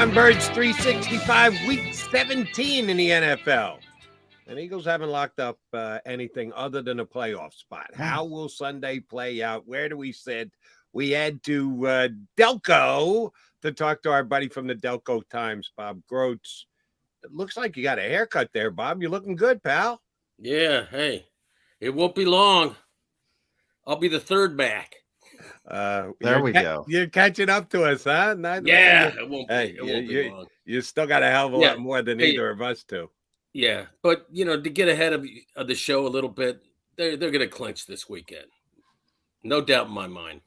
Birds 365, week 17 in the NFL. And Eagles haven't locked up anything other than a playoff spot. How will Sunday play out? Where do we sit? We head to Delco to talk to our buddy from the Delco Times, Bob Grotz. It looks like you got a haircut there, Bob. You're looking good, pal. Yeah, hey, it won't be long. I'll be the third back. There we go. You're catching up to us, huh? It won't be long. You still got a hell of a lot more than either of us do. Yeah, but, to get ahead of the show a little bit, they're going to clinch this weekend. No doubt in my mind.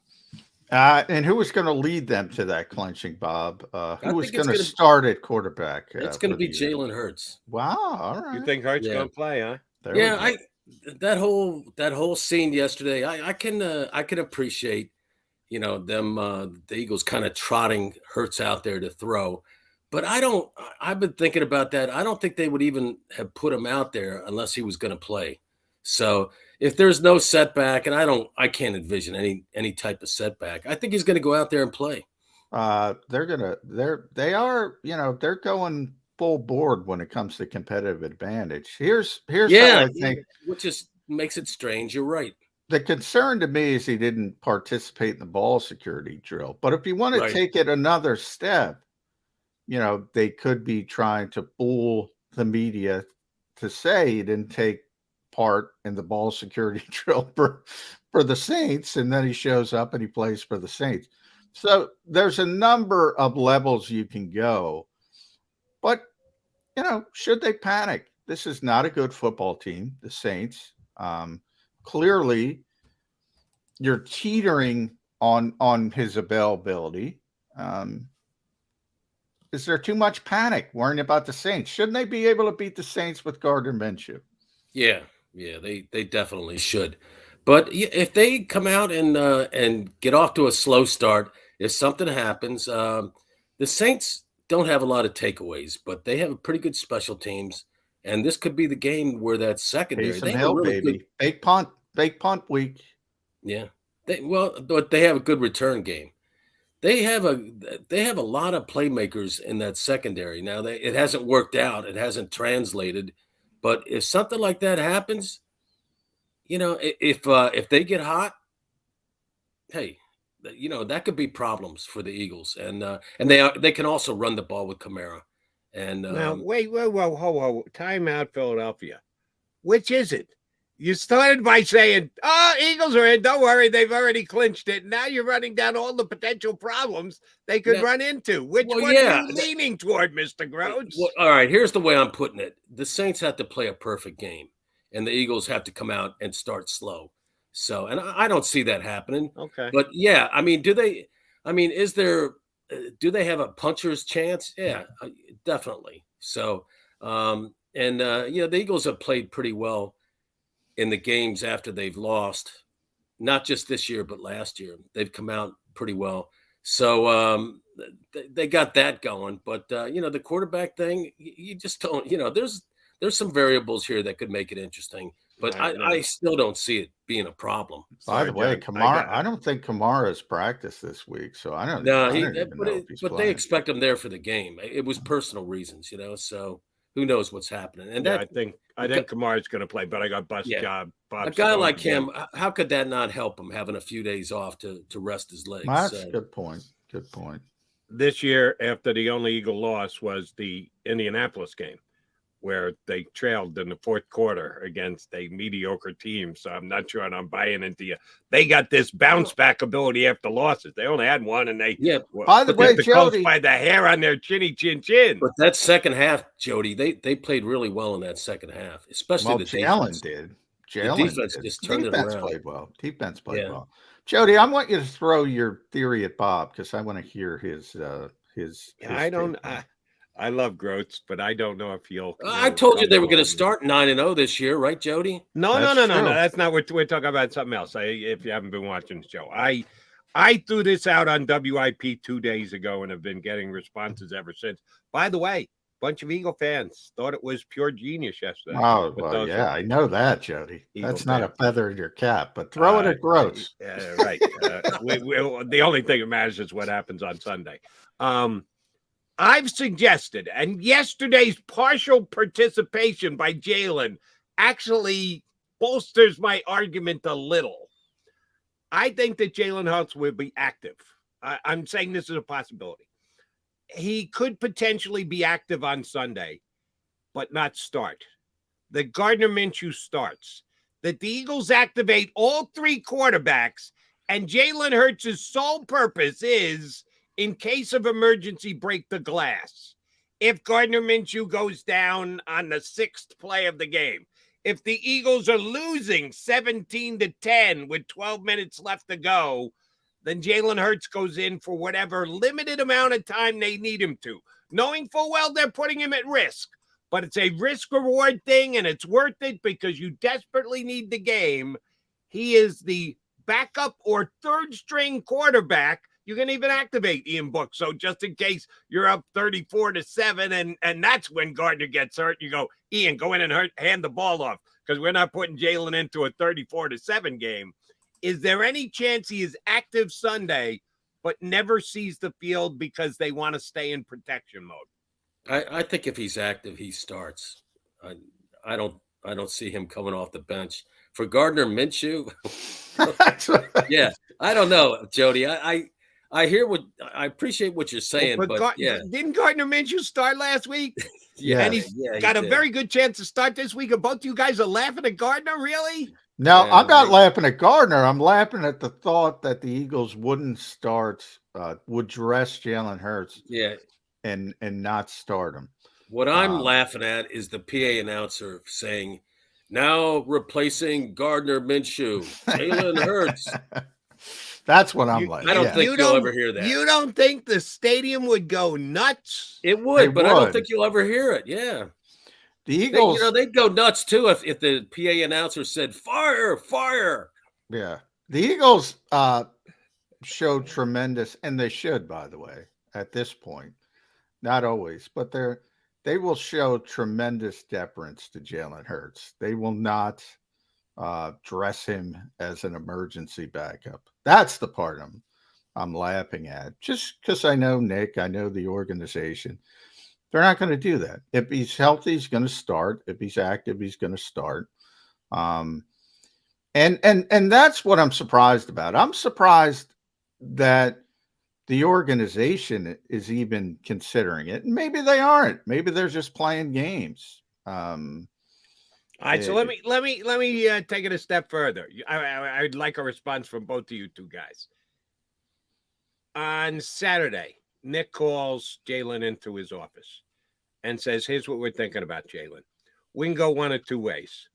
And who was going to lead them to that clinching, Bob? Who was going to start at quarterback? It's going to be Jalen Hurts. Wow, all right. You think Hurts going to play, huh? That whole scene yesterday, I can appreciate, them the Eagles kind of trotting Hurts out there to throw. But I've been thinking about that. I don't think they would even have put him out there unless he was going to play. So if there's no setback, and I can't envision any type of setback, I think he's going to go out there and play. They're going full board when it comes to competitive advantage. Here's how I think, which just makes it strange. You're right. The concern to me is he didn't participate in the ball security drill. But if you want to take it another step, they could be trying to fool the media to say he didn't take part in the ball security drill for the Saints, and then he shows up and he plays for the Saints. So there's a number of levels you can go. But, should they panic? This is not a good football team, the Saints. Clearly, you're teetering on his availability. Is there too much panic worrying about the Saints? Shouldn't they be able to beat the Saints with Gardner Minshew? Yeah, they definitely should. But if they come out and get off to a slow start, if something happens, the Saints don't have a lot of takeaways, but they have a pretty good special teams, and this could be the game where that secondary. They have baby. Fake punt week. Yeah, but they have a good return game. They have a lot of playmakers in that secondary. Now it hasn't worked out. It hasn't translated. But if something like that happens, if they get hot, hey, that could be problems for the Eagles. And they can also run the ball with Kamara. And now wait, ho, time out, Philadelphia. Which is it? You started by saying, Eagles are in. Don't worry, they've already clinched it. Now you're running down all the potential problems they could run into. Which one are you leaning toward, Mr. Grotz? Well, all right, here's the way I'm putting it. The Saints have to play a perfect game, and the Eagles have to come out and start slow. So, and I don't see that happening. Okay. But, do they have a puncher's chance? Yeah, definitely. So, the Eagles have played pretty well in the games after they've lost, not just this year, but last year. They've come out pretty well. So they got that going. But, the quarterback thing, you just don't, there's some variables here that could make it interesting. But I still don't see it being a problem. By the way, Kamara, I don't think Kamara's practiced this week. So I don't know. But they expect him there for the game. It was personal reasons, so who knows what's happening. And I think Kamara's going to play, but I got bust job. A guy like him, how could that not help him having a few days off to rest his legs? That's a good point. Good point. This year, after the only Eagle loss was the Indianapolis game, where they trailed in the fourth quarter against a mediocre team. So I'm not sure I'm buying into you. They got this bounce back ability after losses. They only had one, and they by the way, Jody, by the hair on their chin. But that second half, Jody, they played really well in that second half, especially the defense. Jalen defense just turned it around. Defense played well. Jody, I want you to throw your theory at Bob because I want to hear his. I love Grotz, but I don't know if he'll. I told you they were going to start 9-0 this year, right, Jody? No. That's not what we're talking about. Something else. If you haven't been watching the show, I threw this out on WIP 2 days ago and have been getting responses ever since. By the way, bunch of Eagle fans thought it was pure genius yesterday. Oh, well, yeah, I know that, Jody. That's not a feather in your cap, but throw it at Grotz. Right. The only thing that matters is what happens on Sunday. I've suggested, and yesterday's partial participation by Jalen actually bolsters my argument a little. I think that Jalen Hurts will be active. I'm saying this is a possibility. He could potentially be active on Sunday, but not start. That Gardner Minshew starts. That the Eagles activate all three quarterbacks, and Jalen Hurts' sole purpose is, in case of emergency, break the glass. If Gardner Minshew goes down on the 6th play of the game, if the Eagles are losing 17-10 with 12 minutes left to go, then Jalen Hurts goes in for whatever limited amount of time they need him to, knowing full well they're putting him at risk. But it's a risk-reward thing, and it's worth it because you desperately need the game. He is the backup or third-string quarterback. You can even activate Ian Book. So just in case you're up 34-7, and that's when Gardner gets hurt, you go, Ian, go in and hand the ball off because we're not putting Jalen into a 34-7 game. Is there any chance he is active Sunday but never sees the field because they want to stay in protection mode? I think if he's active, he starts. I don't see him coming off the bench. For Gardner Minshew, yeah, I don't know, Jody. I appreciate what you're saying, but yeah, didn't Gardner Minshew start last week? Yeah, and he's got a very good chance to start this week. And both you guys are laughing at Gardner, really? No, I'm not laughing at Gardner. I'm laughing at the thought that the Eagles wouldn't start, would dress Jalen Hurts, and not start him. What I'm laughing at is the PA announcer saying, "Now replacing Gardner Minshew, Jalen Hurts." That's what I'm like. I don't think you'll ever hear that. You don't think the stadium would go nuts? It would, but I don't think you'll ever hear it. Yeah. The Eagles, they'd go nuts too if the PA announcer said, "Fire, fire." Yeah. The Eagles showed tremendous, and they should, by the way, at this point. Not always, but they will show tremendous deference to Jalen Hurts. They will not dress him as an emergency backup. That's the part I'm laughing at. Just because I know Nick, I know the organization. They're not going to do that. If he's healthy, he's going to start. If he's active, he's going to start. And that's what I'm surprised about. I'm surprised that the organization is even considering it. And maybe they aren't. Maybe they're just playing games. All right, so let me take it a step further. I'd like a response from both of you two guys. On Saturday, Nick calls Jalen into his office and says, "Here's what we're thinking about, Jalen. We can go one of two ways.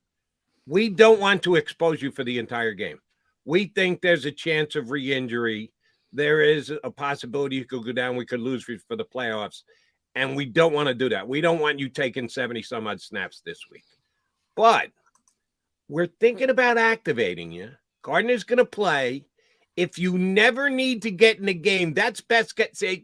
We don't want to expose you for the entire game. We think there's a chance of re-injury. There is a possibility you could go down. We could lose for the playoffs. And we don't want to do that. We don't want you taking 70-some-odd snaps this week. But we're thinking about activating you. Gardner's going to play. If you never need to get in the game, that's best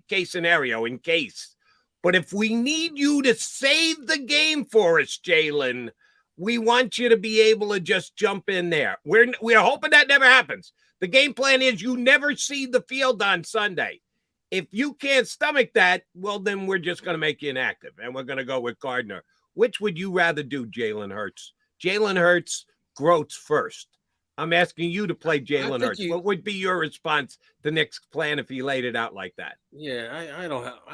case scenario in case. But if we need you to save the game for us, Jalen, we want you to be able to just jump in there. We're hoping that never happens. The game plan is you never see the field on Sunday. If you can't stomach that, well, then we're just going to make you inactive, and we're going to go with Gardner. Which would you rather do, Jalen Hurts? Jalen Hurts, Grotz first. I'm asking you to play Jalen Hurts. What would be your response to Nick's plan if he laid it out like that? Yeah,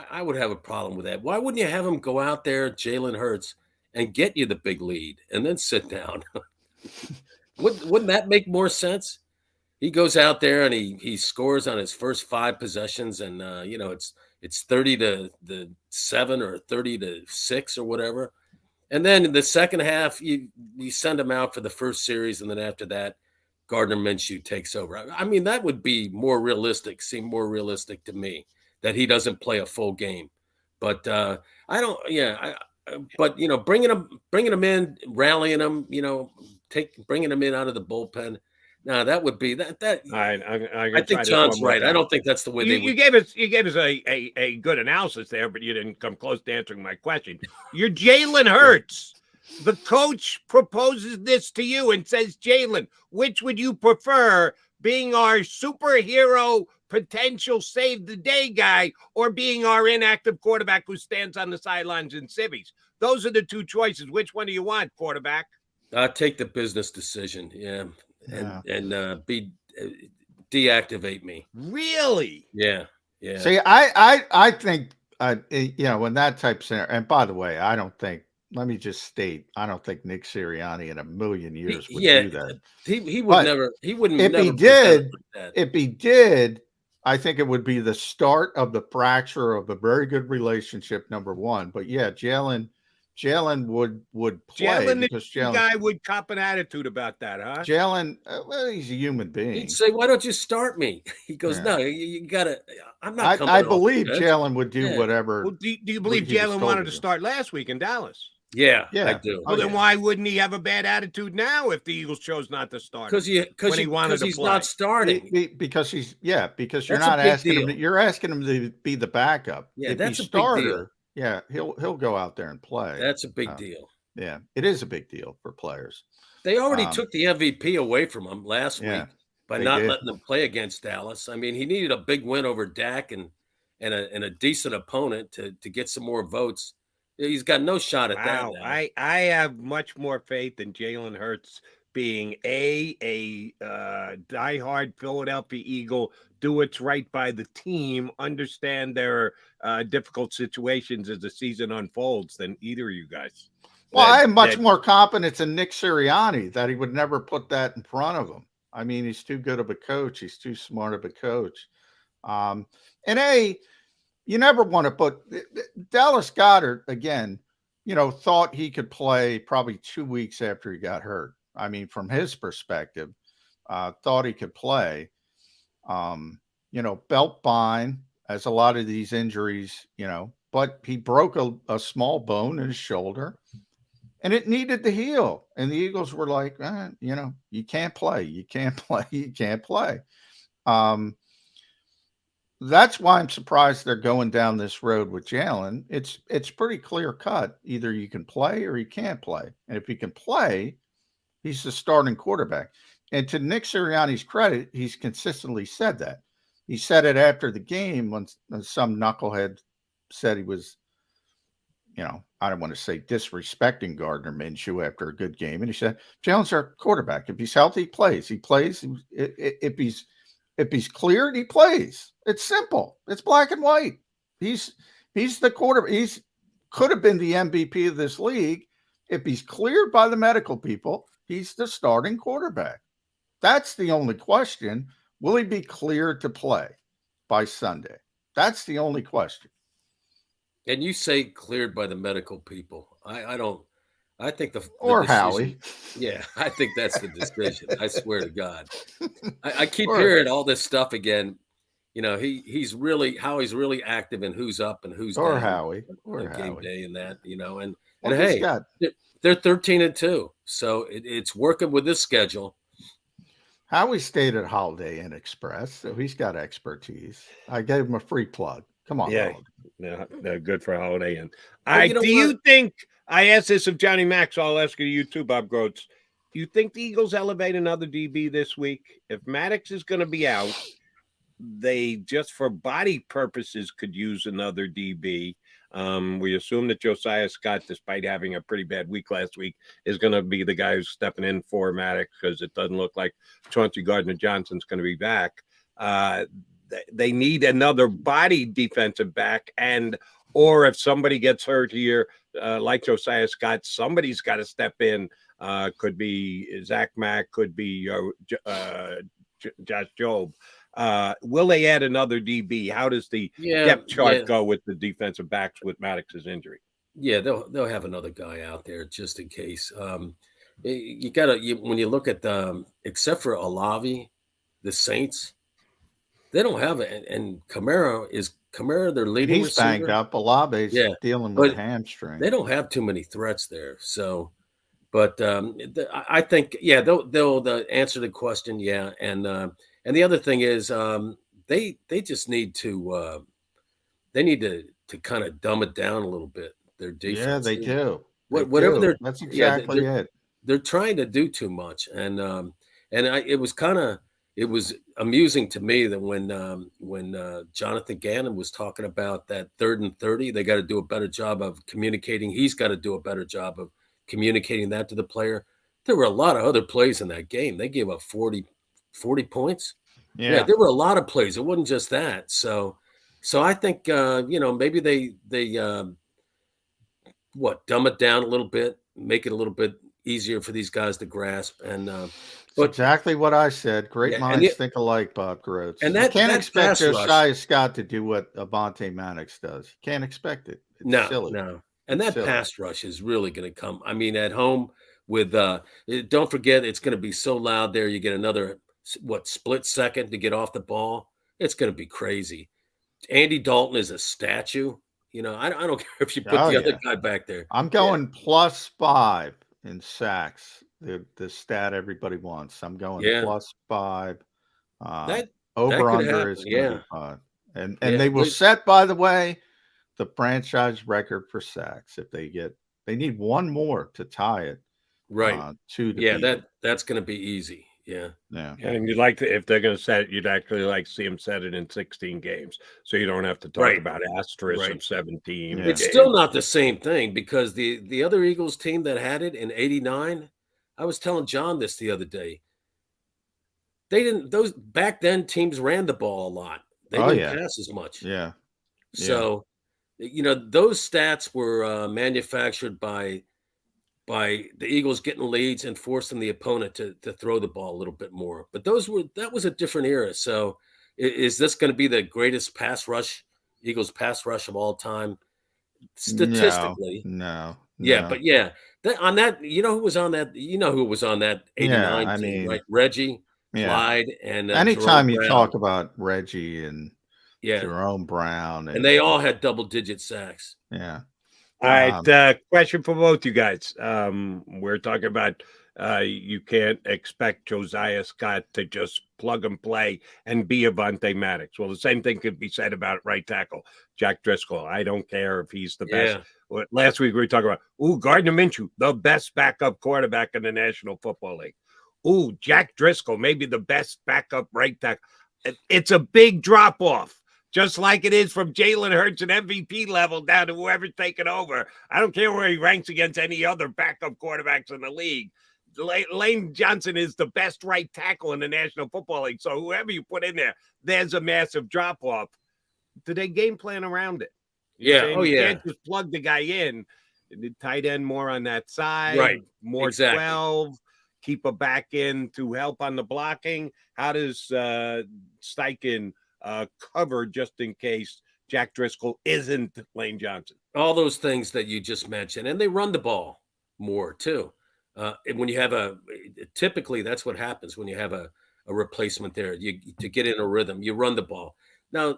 I would have a problem with that. Why wouldn't you have him go out there, Jalen Hurts, and get you the big lead and then sit down? Wouldn't that make more sense? He goes out there and he scores on his first 5 possessions, and it's 30-7 or 30-6 or whatever. And then in the second half, you send him out for the first series, and then after that, Gardner Minshew takes over. I mean, that would be more realistic, seem more realistic to me, that he doesn't play a full game. But bringing him in, rallying him, bringing him in out of the bullpen. No, that would be that. I think John's right. I don't think that's the way they would. You gave us a good analysis there, but you didn't come close to answering my question. You're Jalen Hurts. The coach proposes this to you and says, Jalen, which would you prefer, being our superhero potential save the day guy or being our inactive quarterback who stands on the sidelines in civvies. Those are the two choices. Which one do you want, quarterback? Take the business decision, and deactivate me. Really? Yeah. See, I think in that type of scenario. And by the way, I don't think. Let me just state, I don't think Nick Sirianni in a million years would do that. He would never. He wouldn't. If never he did, like if he did, I think it would be the start of the fracture of a very good relationship. Number one, but yeah, Jalen would play because Jalen guy would cop an attitude about that, huh? Jalen, well, he's a human being. He'd say, "Why don't you start me?" He goes, "No, you gotta. I'm not coming." I believe Jalen would do whatever. Well, do you believe Jalen wanted to start last week in Dallas? Yeah, I do. Well, then why wouldn't he have a bad attitude now if the Eagles chose not to start? Because he's not starting. Because you're not asking him. You're asking him to be the backup. Yeah, if that's he's a big deal. Yeah, he'll go out there and play. That's a big deal. Yeah, it is a big deal for players. They already took the MVP away from him last week by not letting him play against Dallas. I mean, he needed a big win over Dak and a decent opponent to get some more votes. He's got no shot at that. Now. I have much more faith in Jalen Hurts being a diehard Philadelphia Eagle, do what's right by the team, understand their difficult situations as the season unfolds than either of you guys. Well, I have much more confidence in Nick Sirianni that he would never put that in front of him. I mean, he's too good of a coach. He's too smart of a coach. You never want to put Dallas Goedert again, thought he could play probably 2 weeks after he got hurt. I mean, from his perspective, thought he could play. Belt fine as a lot of these injuries, but he broke a small bone in his shoulder and it needed to heal. And the Eagles were like, you can't play. You can't play. You can't play. That's why I'm surprised they're going down this road with Jalen. It's pretty clear cut. Either you can play or you can't play. And if he can play, he's the starting quarterback. And to Nick Sirianni's credit, he's consistently said that. He said it after the game when some knucklehead said he was, I don't want to say disrespecting Gardner Minshew after a good game. And he said, Jalen's our quarterback. If he's healthy, he plays. He plays. If he's cleared, he plays. It's simple. It's black and white. He's the quarterback. He's could have been the MVP of this league. If he's cleared by the medical people, he's the starting quarterback. That's the only question. Will he be cleared to play by Sunday? That's the only question. And you say cleared by the medical people. I don't. I think the Howie. Yeah, I think that's the decision. I swear to God. I keep hearing all this stuff again. Howie's really active in who's up and who's down. Howie. Game day and that, and hey, they're 13-2. So it's working with this schedule. Howie stayed at Holiday Inn Express, so he's got expertise. I gave him a free plug. Come on. Yeah, they're good for Holiday Inn. You think, I asked this of Johnny Max, so I'll ask you too, Bob Grotz. Do you think the Eagles elevate another DB this week? If Maddox is going to be out, they just for body purposes could use another DB. We assume that Josiah Scott, despite having a pretty bad week last week, is going to be the guy who's stepping in for Maddox because it doesn't look like Chauncey Gardner-Johnson's going to be back. They need another body defensive back, or if somebody gets hurt here, like Josiah Scott, somebody's got to step in. Could be Zach Mack, could be Josh Jobe. Will they add another DB? How does the depth chart go with the defensive backs with Maddox's injury? Yeah, they'll have another guy out there just in case. You gotta when you look at except for Olave, the Saints, they don't have it. And Kamara their leading receiver. He's banged up. Olave's dealing with a hamstring. They don't have too many threats there. So, but I think they'll answer the question. Yeah, and the other thing is they just need to kind of dumb it down a little bit. Their defense. Yeah, they do. That's exactly it. They're trying to do too much, and it it was amusing to me that when Jonathan Gannon was talking about that 3rd and 30, they got to do a better job of communicating. He's got to do a better job of communicating that to the player. There were a lot of other plays in that game. They gave up 40 points. Yeah, there were a lot of plays. It wasn't just that. So I think maybe they dumb it down a little bit, make it a little bit easier for these guys to grasp. And but exactly what I said. Great minds think alike, Bob Grotz. And you can't expect Josiah Scott to do what Avonte Maddox does. You can't expect it. It's silly. No. And that pass rush is really going to come. I mean, at home with don't forget, it's going to be so loud there. You get another split second to get off the ball. It's going to be crazy. Andy Dalton is a statue. I don't care if you put the other guy back there. I'm going +5 in sacks. The stat everybody wants. I'm going +5. Over under is going to be 5. And they will set, by the way, the franchise record for sacks. If they need one more to tie it. Right. That's going to be easy. Yeah. And you'd like to, if they're going to set it, you'd actually like to see them set it in 16 games, so you don't have to talk about asterisks of 17. Yeah. It's still not the same thing, because the other Eagles team that had it in '89, I was telling John this the other day. Those back then teams ran the ball a lot. They didn't pass as much. Yeah. So, those stats were manufactured by the Eagles getting leads and forcing the opponent to throw the ball a little bit more. But that was a different era. So is this going to be the greatest Eagles pass rush of all time? Statistically. No. Yeah, but on that, who was on that? Who was on that 89 team, right? Reggie, Clyde, and anytime you talk about Reggie and Jerome Brown. And they all had double-digit sacks. Yeah. All right, question for both you guys. We're talking about you can't expect Josiah Scott to just plug and play and be Avonte Maddox. Well, the same thing could be said about right tackle Jack Driscoll. I don't care if he's the best. Last week we were talking about, Gardner Minshew, the best backup quarterback in the National Football League. Jack Driscoll, maybe the best backup right tackle. It's a big drop-off. Just like it is from Jalen Hurts at MVP level down to whoever's taking over. I don't care where he ranks against any other backup quarterbacks in the league. Lane Johnson is the best right tackle in the National Football League. So whoever you put in there, there's a massive drop-off. Do they game plan around it? You can't just plug the guy in. The tight end more on that side. Right. More 12. Keep a back in to help on the blocking. How does Steichen cover just in case Jack Driscoll isn't Lane Johnson? All those things that you just mentioned, and they run the ball more too. When you have typically that's what happens when you have a replacement there. To get in a rhythm, you run the ball. Now,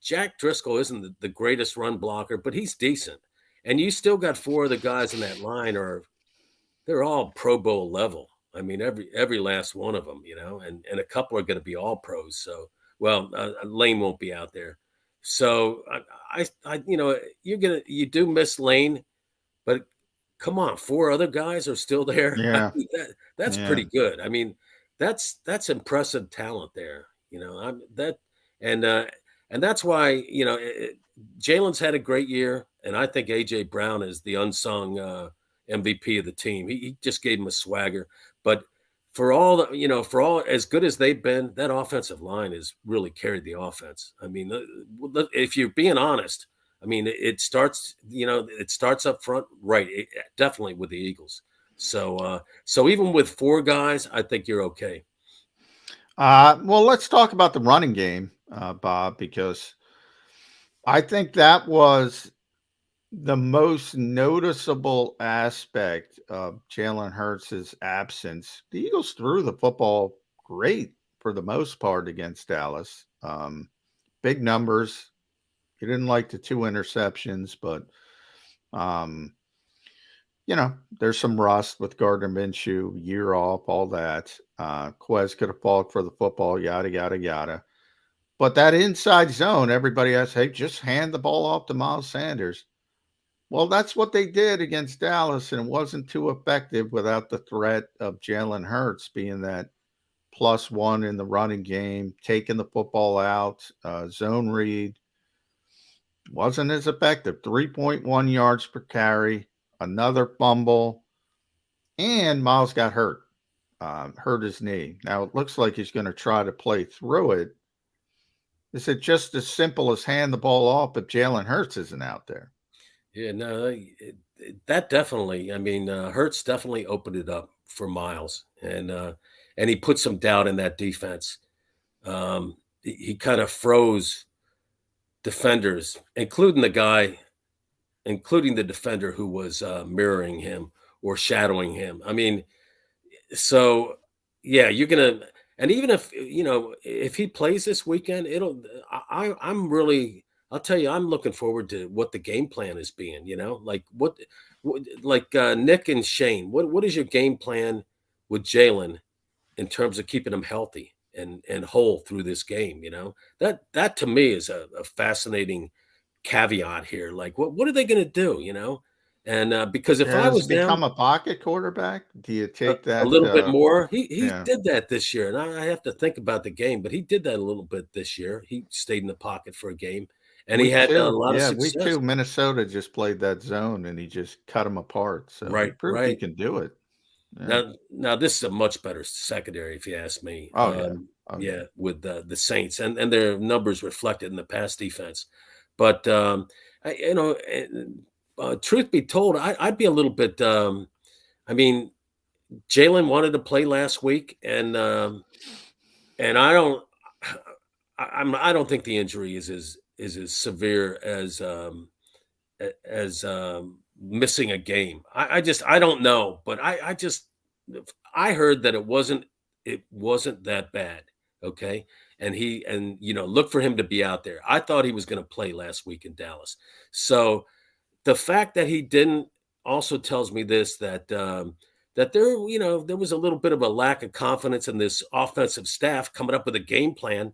Jack Driscoll isn't the greatest run blocker, but he's decent, and you still got 4 of the guys in that line they're all Pro Bowl level. I mean, every last one of them, and a couple are going to be all pros. So, Lane won't be out there. So you do miss Lane, but come on, 4 other guys are still there. Yeah. I mean, that's pretty good. I mean, that's impressive talent there. And that's why, Jalen's had a great year. And I think AJ Brown is the unsung, MVP of the team. He just gave him a swagger. But for all as good as they've been, that offensive line has really carried the offense. I mean, if you're being honest, I mean, it starts up front, right? Definitely with the Eagles. So even with 4 guys, I think you're okay. Well, let's talk about the running game, Bob, because I think that was the most noticeable aspect of Jalen Hurts' absence. The Eagles threw the football great for the most part against Dallas. Big numbers. He didn't like the 2 interceptions, but there's some rust with Gardner Minshew, year off, all that. Quez could have fought for the football, yada, yada, yada. But that inside zone, everybody has, hey, just hand the ball off to Miles Sanders. Well, that's what they did against Dallas, and it wasn't too effective without the threat of Jalen Hurts being that +1 in the running game, taking the football out, zone read. Wasn't as effective. 3.1 yards per carry, another fumble, and Miles got hurt. Hurt his knee. Now it looks like he's going to try to play through it. Is it just as simple as hand the ball off if Jalen Hurts isn't out there? Yeah, no, that definitely. I mean, Hurts definitely opened it up for Miles, and he put some doubt in that defense. He kind of froze defenders, including the defender who was mirroring him or shadowing him. I mean, so yeah, you're gonna, and even if if he plays this weekend, I'll tell you, I'm looking forward to what the game plan is being. Like Nick and Shane, what is your game plan with Jalen in terms of keeping him healthy and whole through this game? That to me is a fascinating caveat here. Like, what are they going to do? And because if I was become a pocket quarterback, do you take that a little bit more? He yeah. did that this year, and I have to think about the game, but he did that a little bit this year. He stayed in the pocket for a game, and he had a lot of success. Week 2, Minnesota just played that zone, and he just cut them apart. So he proved he can do it. Yeah. Now this is a much better secondary, if you ask me. Yeah, with the Saints, and their numbers reflected in the pass defense. But truth be told, I'd be a little bit. I mean, Jalen wanted to play last week, and I don't think the injury is as severe as missing a game. I don't know, but I heard that it wasn't that bad. Okay. And look for him to be out there. I thought he was going to play last week in Dallas. So the fact that he didn't also tells me this, that there was a little bit of a lack of confidence in this offensive staff coming up with a game plan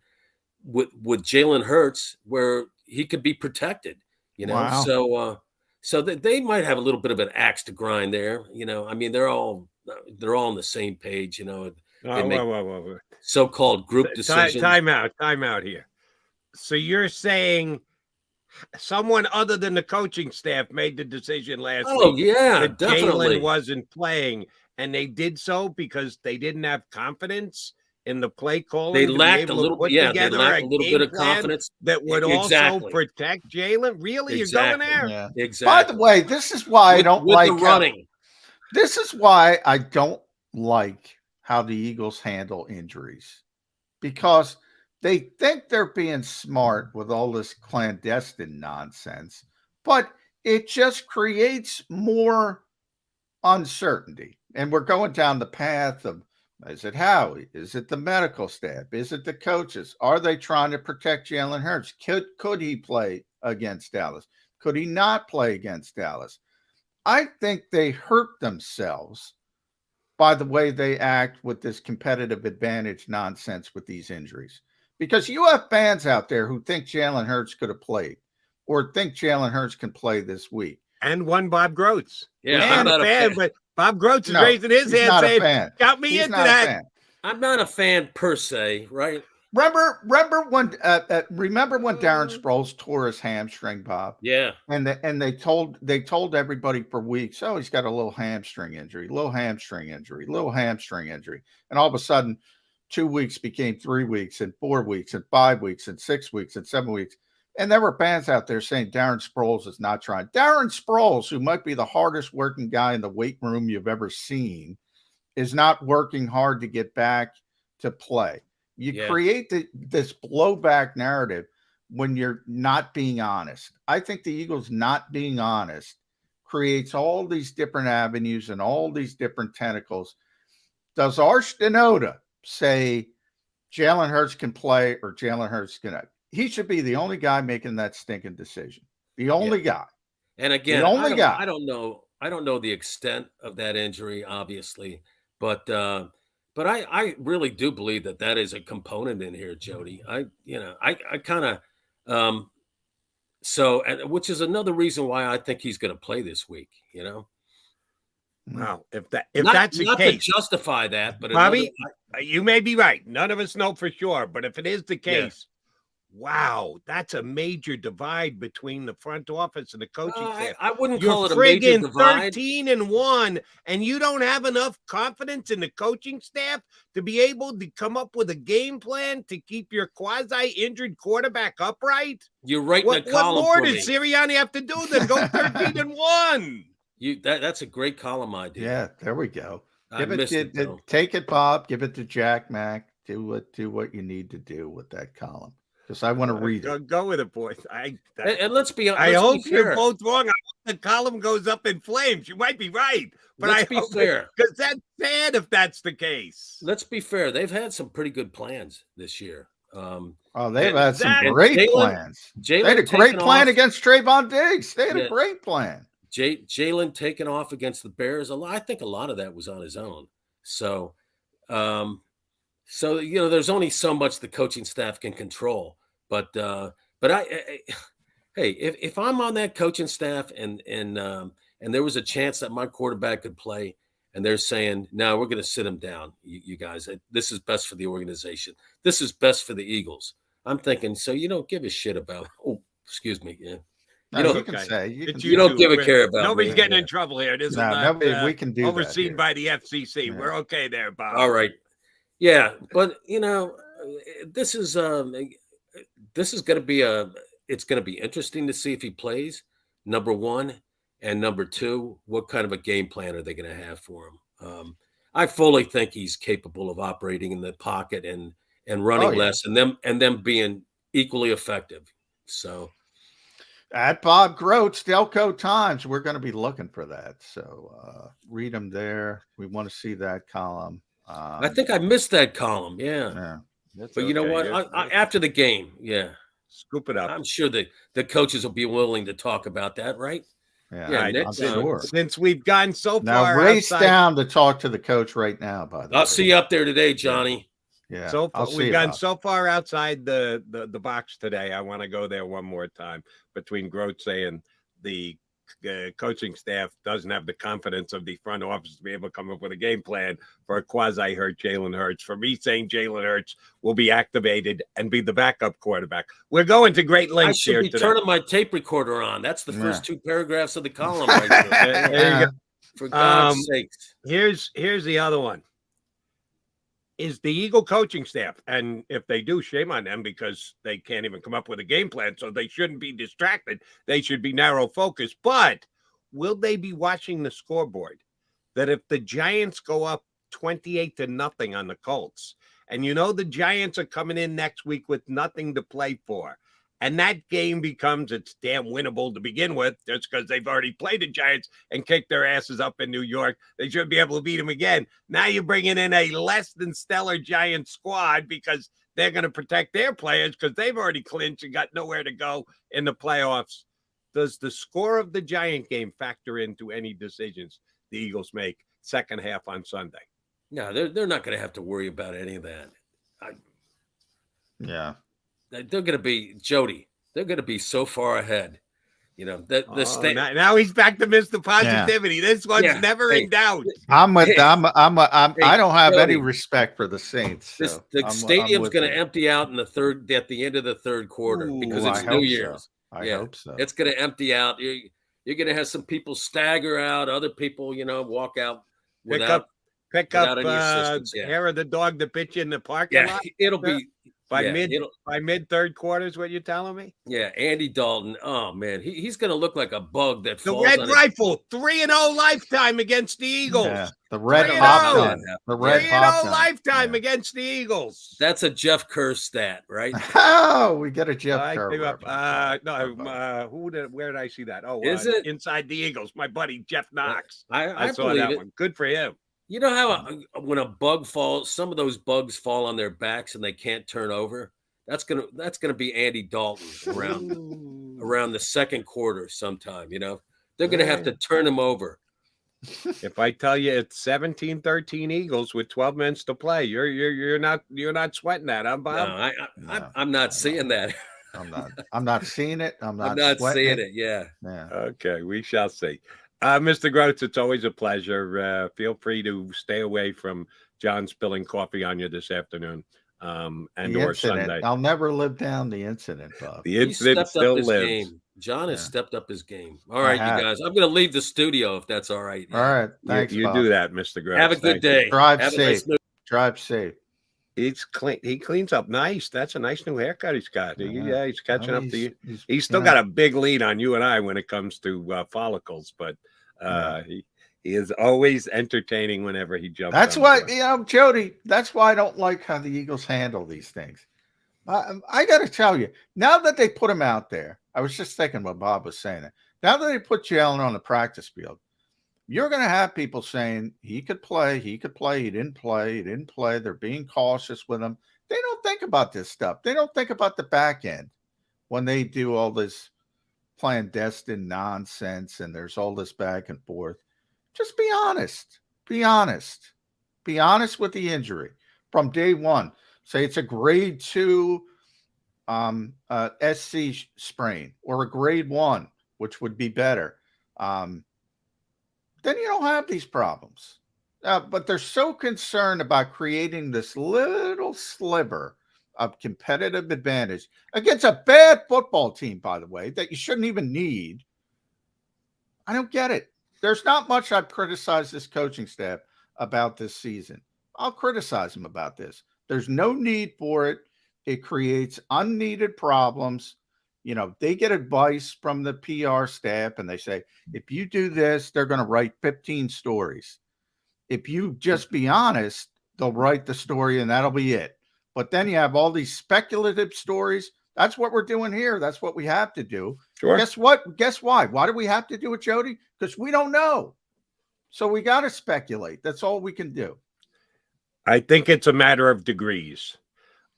with Jalen Hurts where he could be protected, Wow. So that they might have a little bit of an axe to grind there. I mean, they're all on the same page, Whoa. So-called group decisions. Time out here. So you're saying someone other than the coaching staff made the decision last week. Oh, yeah, that definitely. Jalen wasn't playing, and they did so because they didn't have confidence in the play calling. They lacked a little bit of confidence that would also protect Jalen. Really, you're going there? Yeah. Exactly. By the way, this is why I don't like the running. This is why I don't like how the Eagles handle injuries, because they think they're being smart with all this clandestine nonsense, but it just creates more uncertainty. And we're going down the path of, is it Howie? Is it the medical staff? Is it the coaches? Are they trying to protect Jalen Hurts? Could he play against Dallas? Could he not play against Dallas? I think they hurt themselves by the way they act with this competitive advantage nonsense with these injuries. Because you have fans out there who think Jalen Hurts could have played or think Jalen Hurts can play this week. And one Bob Grotz. Yeah, I'm not a fan, but Bob Grotz is raising his hand saying, got me into that. I'm not a fan per se, right? Remember when Darren Sproles tore his hamstring, Bob? Yeah. And they told everybody for weeks, oh, he's got a little hamstring injury. And all of a sudden, 2 weeks became 3 weeks and 4 weeks and 5 weeks and 6 weeks and 7 weeks. And there were fans out there saying Darren Sproles is not trying. Darren Sproles, who might be the hardest working guy in the weight room you've ever seen, is not working hard to get back to play. You create this blowback narrative when you're not being honest. I think the Eagles not being honest creates all these different avenues and all these different tentacles. Does Arch Denoda say Jalen Hurts can play or Jalen Hurts cannot? He should be the only guy making that stinking decision. The only guy. And again, the only guy. I don't know the extent of that injury, obviously, but I really do believe that is a component in here, Jody. I kind of which is another reason why I think he's going to play this week. Wow. If Not, that's the not case, to justify that, but Bobby, you may be right. None of us know for sure, but if it is the case, wow, that's a major divide between the front office and the coaching staff. I wouldn't You're call it a major friggin' divide. 13-1, and you don't have enough confidence in the coaching staff to be able to come up with a game plan to keep your quasi-injured quarterback upright? You're writing a What column more for does me. Sirianni have to do than go 13-1? That's a great column idea. Yeah, there we go. Take it, Bob. Give it to Jack Mac. Do what you need to do with that column. Because I want to read it. Go with it, boys. And let's be honest. I hope you're both wrong. I hope the column goes up in flames. You might be right, but let's be fair. Because that's sad if that's the case. Let's be fair. They've had some pretty good plans this year. They've had some great plans. They had a great plan against Trayvon Diggs. They had a great plan. Jalen taking off against the Bears. I think a lot of that was on his own. So, there's only so much the coaching staff can control. But hey, if I'm on that coaching staff and there was a chance that my quarterback could play, and they're saying, no, we're going to sit him down, you guys. This is best for the organization. This is best for the Eagles. I'm thinking, so you don't give a shit about. Oh, excuse me. Yeah. You don't give a care about. Nobody's getting in trouble here. This is not we can do overseen by the FCC. Yeah. We're okay there, Bob. All right. Yeah, but this is going to be it's going to be interesting to see if he plays, number one, and number two, what kind of a game plan are they going to have for him? I fully think he's capable of operating in the pocket and running less, and them being equally effective. So. At Bob Grotz, Delco Times, we're going to be looking for that. So read them there. We want to see that column. I think I missed that column. Yeah. But you know what? After the game, scoop it up. I'm sure the coaches will be willing to talk about that, right? Yeah, I'm sure. Since we've gone so now, far, race down to talk to the coach right now. By the way, I'll see you up there today, Johnny. Yeah. So far, we've gone so far outside the box today. I want to go there one more time. Between Grotz saying the coaching staff doesn't have the confidence of the front office to be able to come up with a game plan for a quasi-hurt Jalen Hurts. For me saying Jalen Hurts will be activated and be the backup quarterback. We're going to great lengths here today. I should be turning my tape recorder on. That's the first two paragraphs of the column right there. There you go. For God's sakes. Here's the other one. Is the Eagle coaching staff, and if they do, shame on them because they can't even come up with a game plan, so they shouldn't be distracted. They should be narrow focused. But will they be watching the scoreboard? That if the Giants go up 28-0 on the Colts, and the Giants are coming in next week with nothing to play for, and that game becomes it's damn winnable to begin with, just because they've already played the Giants and kicked their asses up in New York. They should be able to beat them again. Now you're bringing in a less than stellar Giant squad because they're going to protect their players because they've already clinched and got nowhere to go in the playoffs. Does the score of the Giant game factor into any decisions the Eagles make second half on Sunday? No, they're not going to have to worry about any of that. They're going to be Jody. They're going to be so far ahead. Now he's back to Mr. Positivity. Yeah. This one's never in doubt. I don't have any respect for the Saints. So the stadium's going to empty out at the end of the third quarter because it's New Year's. I hope so. It's going to empty out. You're going to have some people stagger out, other people, walk out pick up hair of the dog to pitch in the parking lot. It'll be. By mid third quarter is what you're telling me? Yeah, Andy Dalton. Oh man, he's going to look like a bug that falls. The Red Rifle, 3-0 lifetime against the Eagles. Yeah, the Red Pop Gun. The Red 3-0 lifetime against the Eagles. That's a Jeff Kerr stat, right? Oh, we get a Jeff Kerr. Where did I see that? Oh, is it Inside the Eagles? My buddy Jeff Knox. I saw that one. Good for him. You know how when a bug falls, some of those bugs fall on their backs and they can't turn over. That's gonna be Andy Dalton around the second quarter sometime. They're gonna have to turn him over. If I tell you it's 17-13 Eagles with 12 minutes to play, you're not sweating that, huh, Bob? No, I'm not seeing that. I'm not seeing it. I'm not seeing it. Yeah. Okay, we shall see. Mr. Grotz, it's always a pleasure. Feel free to stay away from John spilling coffee on you this afternoon and or Sunday. I'll never live down the incident, Bob. The He incident stepped up still his lives. game. John has stepped up his game. All right, you guys. I'm going to leave the studio if that's all right. All right. Thanks, you Bob. do that, Mr. Grotz. Have a good day. Drive safe. Drive safe. He's clean. He cleans up nice. That's a nice new haircut he's got. He's catching up to you. He's still got a big lead on you and I when it comes to follicles, but he is always entertaining whenever he jumps. That's why, Jody, that's why I don't like how the Eagles handle these things. I got to tell you, now that they put him out there, I was just thinking what Bob was saying. Now that they put Jalen on the practice field, you're going to have people saying he could play, he didn't play. They're being cautious with him. They don't think about this stuff. They don't think about the back end when they do all this clandestine nonsense and there's all this back and forth. Just be honest. Be honest. Be honest with the injury from day one. Say it's a grade 2 SC sprain or a grade 1, which would be better. Then you don't have these problems. But they're so concerned about creating this little sliver of competitive advantage against a bad football team, by the way, that you shouldn't even need. I don't get it. There's not much I've criticized this coaching staff about this season. I'll criticize them about this. There's no need for it. It creates unneeded problems. They get advice from the PR staff and they say, if you do this, they're going to write 15 stories. If you just be honest, they'll write the story and that'll be it. But then you have all these speculative stories. That's what we're doing here. That's what we have to do. Sure. Guess what? Guess why? Why do we have to do it, Jody? Because we don't know. So we got to speculate. That's all we can do. I think it's a matter of degrees.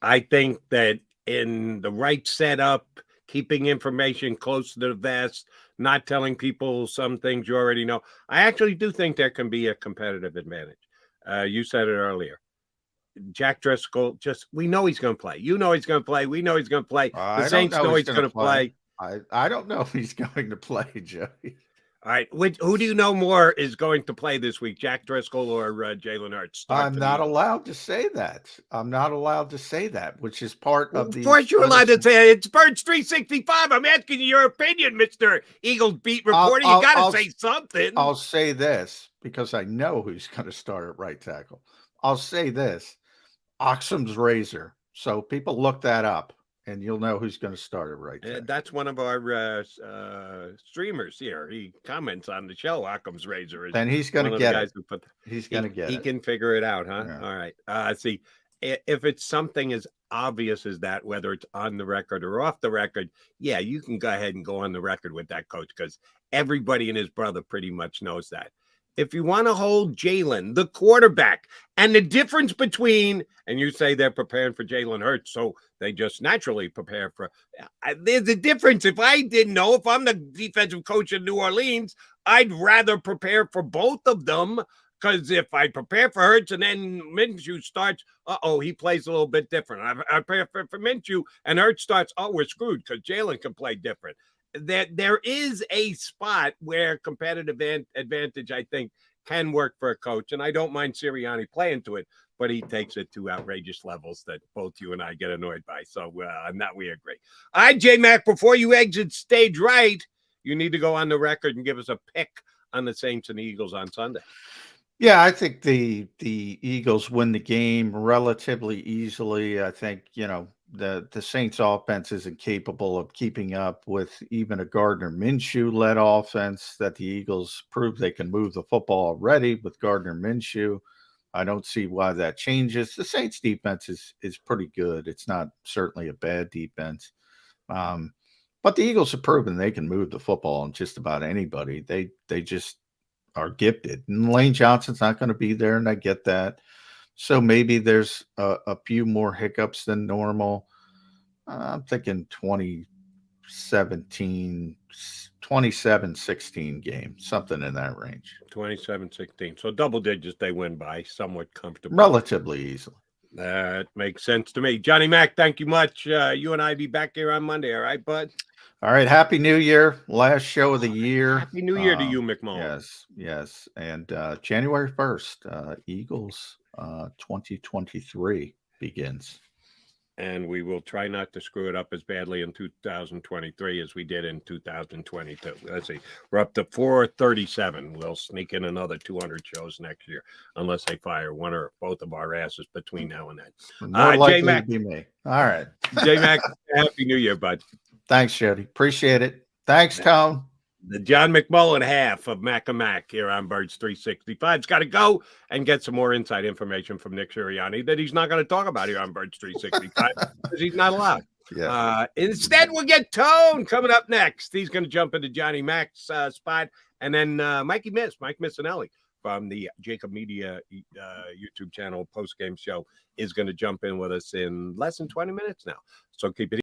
I think that in the right setup, keeping information close to the vest, not telling people some things you already know. I actually do think there can be a competitive advantage. You said it earlier. Jack Driscoll, we know he's going to play. You know he's going to play. We know he's going to play. The Saints know he's going to play. I don't know if he's going to play, Joey. All right. Who do you know more is going to play this week, Jack Driscoll or Jalen Hurts? I'm not allowed to say that. I'm not allowed to say that, which is part of the. Of course, you're allowed to say it. It's Birds 365. I'm asking you your opinion, Mr. Eagles beat reporter. You got to say something. I'll say this because I know who's going to start at right tackle. I'll say this: Oxum's razor. So people look that up. And you'll know who's going to start it right there. That's one of our streamers here. He comments on the show. Occam's razor. Then he's going to get it. He's going to get it. He can figure it out, huh? Yeah. All right. See, if it's something as obvious as that, whether it's on the record or off the record, yeah, you can go ahead and go on the record with that, coach, because everybody and his brother pretty much knows that. If you want to hold Jalen, the quarterback, and the difference between, and you say they're preparing for Jalen Hurts, so they just naturally prepare for, there's a difference. If I didn't know, if I'm the defensive coach in New Orleans, I'd rather prepare for both of them, because if I prepare for Hurts and then Minshew starts, he plays a little bit different. I prepare for Minshew and Hurts starts, we're screwed because Jalen can play different. There is a spot where competitive advantage, I think, can work for a coach. And I don't mind Sirianni playing to it, but he takes it to outrageous levels that both you and I get annoyed by. So on that, we agree. All right, J-Mac, before you exit stage right, you need to go on the record and give us a pick on the Saints and the Eagles on Sunday. Yeah, I think the Eagles win the game relatively easily. I think, the Saints offense isn't capable of keeping up with even a Gardner Minshew-led offense that the Eagles proved they can move the football already with Gardner Minshew. I don't see why that changes. The Saints defense is pretty good. It's not certainly a bad defense. But the Eagles have proven they can move the football on just about anybody. They just are gifted. And Lane Johnson's not going to be there, and I get that. So maybe there's a few more hiccups than normal. I'm thinking 27-16 game, something in that range. 27-16. So double digits they win by, somewhat comfortable. Relatively easily. That makes sense to me. Johnny Mac, thank you much. You and I be back here on Monday, all right, bud? All right. Happy New Year. Last show of the year. Happy New Year to you, McMullen. Yes. And January 1st, Eagles 2023 begins. And we will try not to screw it up as badly in 2023 as we did in 2022. Let's see. We're up to 437. We'll sneak in another 200 shows next year, unless they fire one or both of our asses between now and then. More likely to be me. All right. J-Mac, Happy New Year, bud. Thanks, Jody. Appreciate it. Thanks, Tone. The John McMullen half of Mac and Mac here on Birds 365's got to go and get some more inside information from Nick Sirianni that he's not going to talk about here on Birds 365 because he's not allowed. Yeah. Instead, we'll get Tone coming up next. He's going to jump into Johnny Mac's spot, and then Mike Missinelli from the JAKIB Media YouTube channel postgame show is going to jump in with us in less than 20 minutes now. So keep it